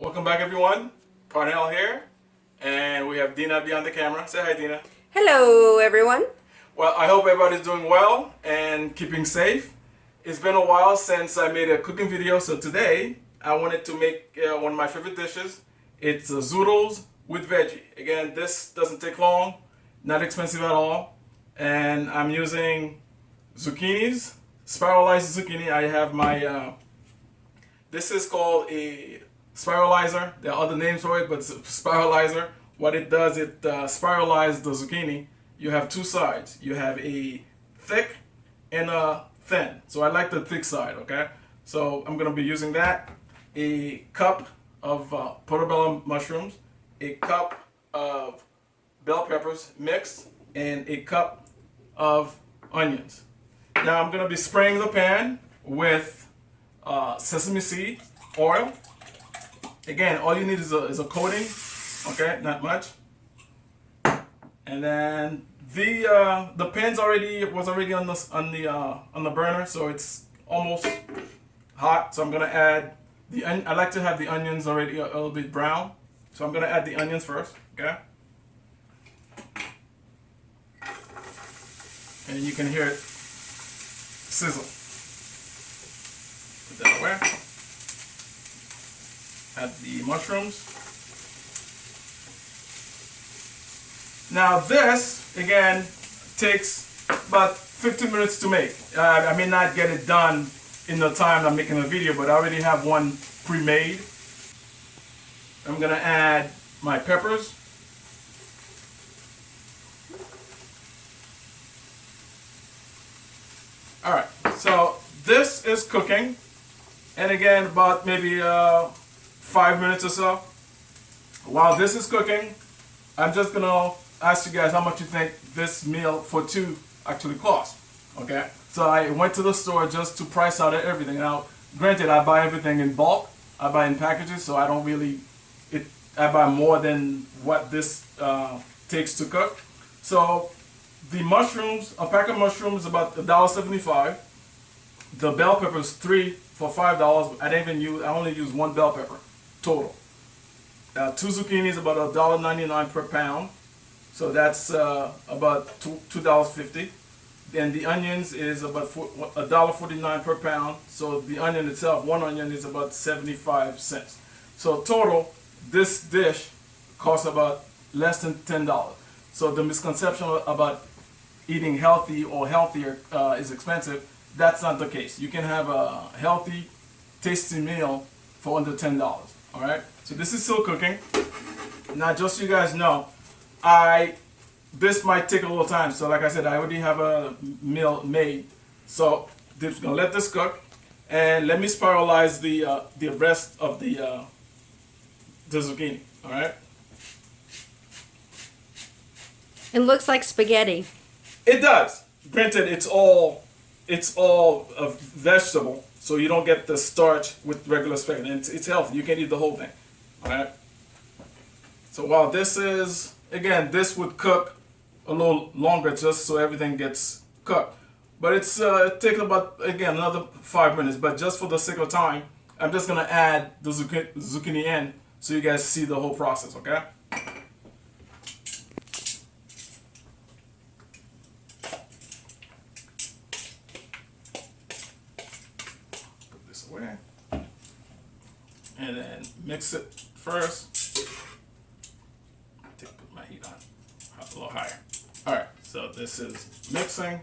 Welcome back, everyone. Parnell here, and we have Dina behind the camera. Say hi, Dina. Hello, everyone. Well, I hope everybody's doing well and keeping safe. It's been a while since I made a cooking video, so today I wanted to make one of my favorite dishes. It's Zoodles with veggie. Again, this doesn't take long, not expensive at all, and I'm using zucchinis, spiralized zucchini. I have my this is called a spiralizer. There are other names for it, but it's a spiralizer. What it does, it spiralizes the zucchini. You have two sides. You have a thick and a thin. So I like the thick side, okay? So I'm gonna be using that. A cup of portobello mushrooms, a cup of bell peppers mixed, and a cup of onions. Now I'm gonna be spraying the pan with sesame seed oil. Again, all you need is a coating, okay, not much. And then the pan's was already on the burner, so it's almost hot. So I'm gonna add I like to have the onions already a little bit brown, so I'm gonna add the onions first, okay. And you can hear it sizzle. Put that away. Add the mushrooms. Now this, again, takes about 15 minutes to make. I may not get it done in the time I'm making a video, but I already have one pre-made. I'm gonna add my peppers. All right, so this is cooking. And again, about maybe 5 minutes or so. While this is cooking, I'm just gonna ask you guys how much you think this meal for two actually costs. Okay, so I went to the store just to price out everything. Now, granted, I buy everything in bulk. I buy in packages, so I don't really. I buy more than what this takes to cook. So the mushrooms, a pack of mushrooms, is about $1.75. The bell peppers, 3 for $5. I only use one bell pepper total. Two zucchinis, about $1.99 per pound. So that's about $2.50. And the onions is about $1.49 per pound. So the onion itself, one onion is about 75 cents. So total, this dish costs about less than $10. So the misconception about eating healthy or healthier is expensive. That's not the case. You can have a healthy, tasty meal for under $10. All right. So this is still cooking. Now, just so you guys know, this might take a little time. So, like I said, I already have a meal made. So, I'm gonna let this cook, and let me spiralize the rest of the zucchini. All right. It looks like spaghetti. It does. Granted, it's all a vegetable, so you don't get the starch with regular spaghetti. And it's healthy. You can eat the whole thing. All right. So while this is, again, this would cook a little longer just so everything gets cooked. But it takes about, again, another 5 minutes. But just for the sake of time, I'm just gonna add the zucchini in so you guys see the whole process. Okay. Away. And then mix it first. Put my heat on a little higher. All right, so this is mixing,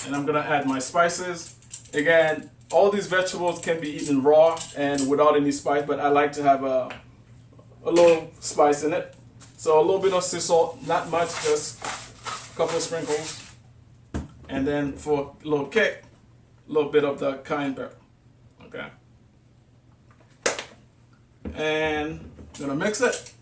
and I'm gonna add my spices. Again, all these vegetables can be eaten raw and without any spice, but I like to have a little spice in it. So a little bit of sea salt, not much, just a couple of sprinkles, and then for a little kick, a little bit of the cayenne pepper. Okay. And I'm gonna mix it.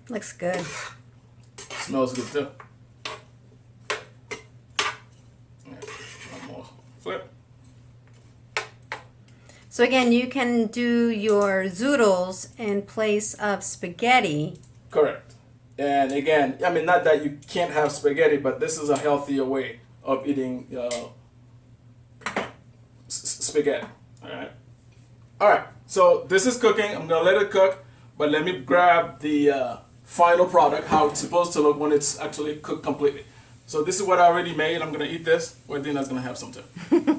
Looks good. Smells good too. One more flip. So again, you can do your zoodles in place of spaghetti. Correct. And again, I mean, not that you can't have spaghetti, but this is a healthier way of eating spaghetti. All right. All right. So this is cooking. I'm gonna let it cook, but let me grab the final product, how it's supposed to look when it's actually cooked completely. So this is what I already made. I'm gonna eat this. Well, Dina's gonna have some too.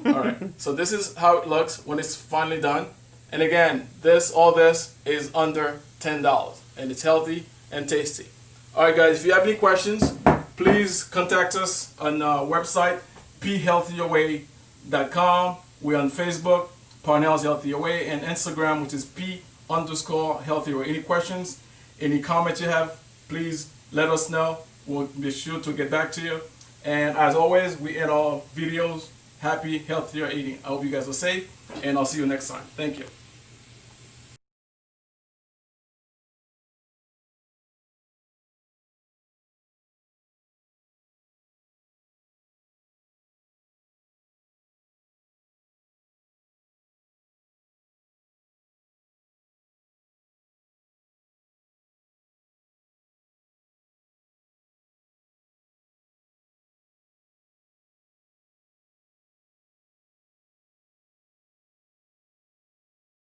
All right. So this is how it looks when it's finally done. And again, all this is under $10, and it's healthy and tasty. All right, guys. If you have any questions, please contact us on our website, phealthierway.com. We're on Facebook, Parnell's Healthier Way, and Instagram, which is p_healthier way. Any questions, any comments you have, please let us know. We'll be sure to get back to you. And as always, we end all videos, happy, healthier eating. I hope you guys are safe, and I'll see you next time. Thank you.